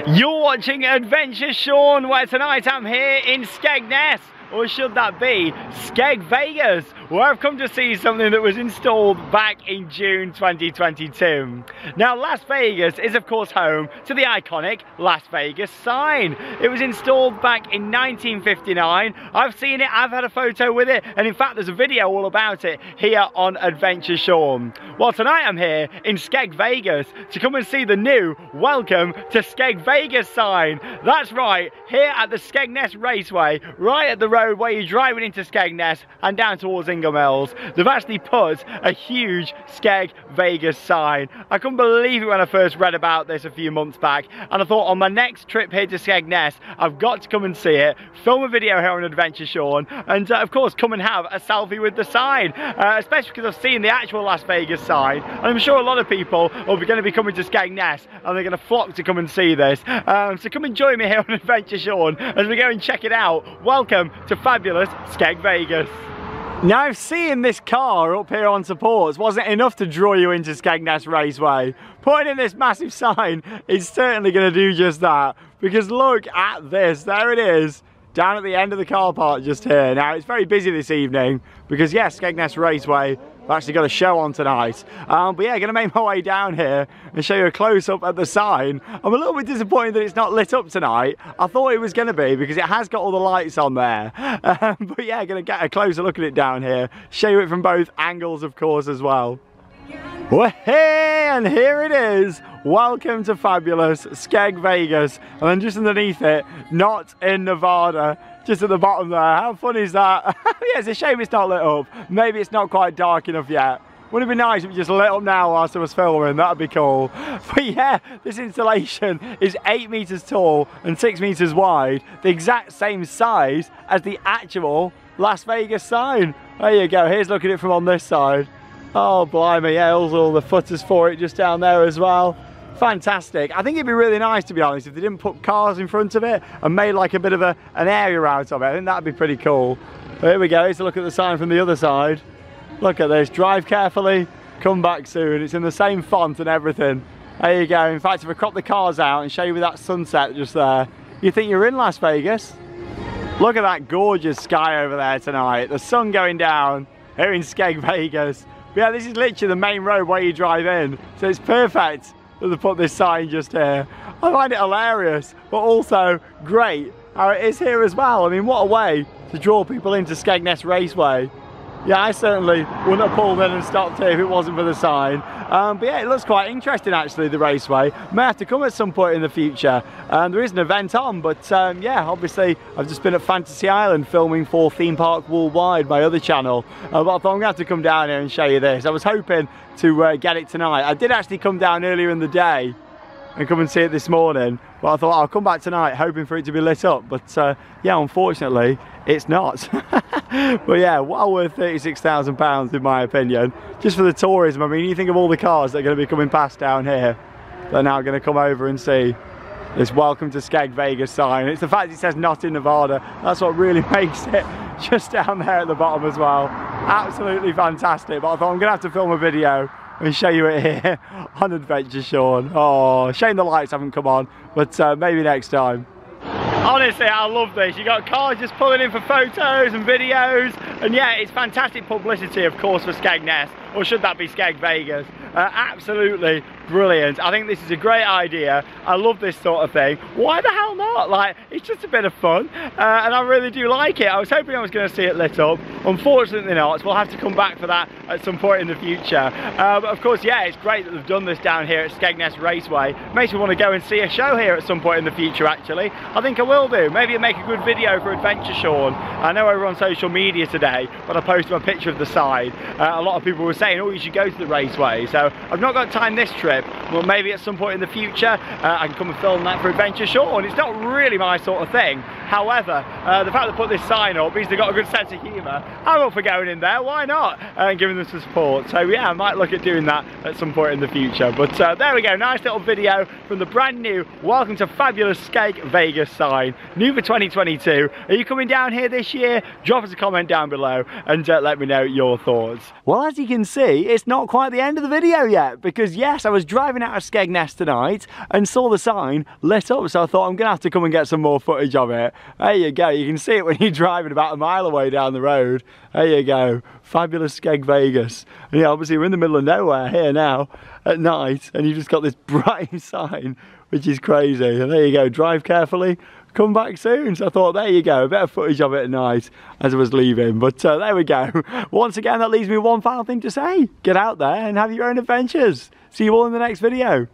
You're watching Adventure Sean, where tonight I'm here in Skegness, or should that be Skeg Vegas, where I've come to see something that was installed back in June 2022. Now, Las Vegas is of course home to the iconic Las Vegas sign. It was installed back in 1959. I've seen it, I've had a photo with it, and in fact there's a video all about it here on Adventure Sean. Well, tonight I'm here in Skeg Vegas to come and see the new Welcome to Skeg Vegas sign. That's right, here at the Skegness Raceway, right at the road where you're driving into Skegness and down towards Mills, they've actually put a huge Skeg Vegas sign. I couldn't believe it when I first read about this a few months back, and I thought on my next trip here to Skegness I've got to come and see it, film a video here on Adventure Sean, and of course come and have a selfie with the sign, especially because I've seen the actual Las Vegas sign, and I'm sure a lot of people are going to be coming to Skegness and they're going to flock to come and see this. So come and join me here on Adventure Sean as we go and check it out. Welcome to fabulous Skeg Vegas. Now, seeing this car up here on supports wasn't enough to draw you into Skegness Raceway. Putting in this massive sign is certainly going to do just that, because look at this, there it is, down at the end of the car park just here. Now, it's very busy this evening because yes, Skegness Raceway, I've actually got a show on tonight. But yeah, going to make my way down here and show you a close-up at the sign. I'm a little bit disappointed that it's not lit up tonight. I thought it was going to be because it has got all the lights on there. But yeah, going to get a closer look at it down here. Show you it from both angles, of course, as well. Well, hey, and here it is. Welcome to fabulous Skeg Vegas. And then just underneath it, not in Nevada. Just at the bottom there. How fun is that? Yeah, it's a shame it's not lit up. Maybe it's not quite dark enough yet. Wouldn't it be nice if it just lit up now whilst I was filming? That'd be cool. But yeah, this installation is 8 meters tall and 6 meters wide. The exact same size as the actual Las Vegas sign. There you go. Here's looking at it from on this side. Oh, blimey. Yeah, all the footers for it just down there as well. Fantastic. I think it'd be really nice, to be honest, if they didn't put cars in front of it and made like a bit of an area out of it. I think that'd be pretty cool. But here we go. Here's a look at the sign from the other side. Look at this. Drive carefully, come back soon. It's in the same font and everything. There you go. In fact, if I crop the cars out and show you with that sunset just there, you think you're in Las Vegas. Look at that gorgeous sky over there tonight. The sun going down here in Skeg Vegas. But yeah, this is literally the main road where you drive in. So it's perfect that they put this sign just here. I find it hilarious, but also great how it is here as well. I mean, what a way to draw people into Skegness Raceway. Yeah, I certainly wouldn't have pulled in and stopped here if it wasn't for the sign. But yeah, it looks quite interesting actually, the raceway. May have to come at some point in the future. There is an event on, but yeah, obviously I've just been at Fantasy Island filming for Theme Park Worldwide, my other channel. But I thought I'm going to have to come down here and show you this. I was hoping to get it tonight. I did actually come down earlier in the day and come and see it this morning, but I thought I'll come back tonight hoping for it to be lit up, but yeah, unfortunately it's not. But yeah, well worth £36,000 in my opinion, just for the tourism. I mean, you think of all the cars that are going to be coming past down here, they're now going to come over and see this Welcome to Skeg Vegas sign. It's the fact it says not in Nevada, that's what really makes it, just down there at the bottom as well. Absolutely fantastic. But I thought I'm going to have to film a video and show you it here on Adventure Sean. Oh, shame the lights haven't come on, but maybe next time. Honestly, I love this. You got cars just pulling in for photos and videos, and yeah, it's fantastic publicity, of course, for Skegness, or should that be Skeg Vegas? Absolutely brilliant. I think this is a great idea. I love this sort of thing. Why the hell not? Like, it's just a bit of fun, and I really do like it. I was hoping I was going to see it lit up. Unfortunately not, so we'll have to come back for that at some point in the future. But of course, yeah, it's great that they've done this down here at Skegness Raceway. Makes me want to go and see a show here at some point in the future, actually. I think I will do. Maybe I'll make a good video for Adventure Sean. I know over on social media today, but I posted my picture of the side. A lot of people were saying, oh, you should go to the raceway. So I've not got time this trip, but maybe at some point in the future I can come and film that for Adventure Sean. It's not really my sort of thing. However, the fact they put this sign up means they've got a good sense of humour. I'm up for going in there, why not? And giving them some support. So yeah, I might look at doing that at some point in the future. But there we go, nice little video from the brand new Welcome to Fabulous Skeg Vegas sign. New for 2022. Are you coming down here this year? Drop us a comment down below and let me know your thoughts. Well, as you can see, it's not quite the end of the video. video yet, because yes, I was driving out of Skegness tonight and saw the sign lit up, so I thought I'm gonna have to come and get some more footage of it. There you go, you can see it when you're driving about a mile away down the road. There you go, fabulous Skeg Vegas. And yeah, obviously we're in the middle of nowhere here now at night, and you've just got this bright sign, which is crazy. And there you go, drive carefully, come back soon. So I thought, there you go, a bit of footage of it at night as I was leaving. But there we go. Once again, that leaves me one final thing to say. Get out there and have your own adventures. See you all in the next video.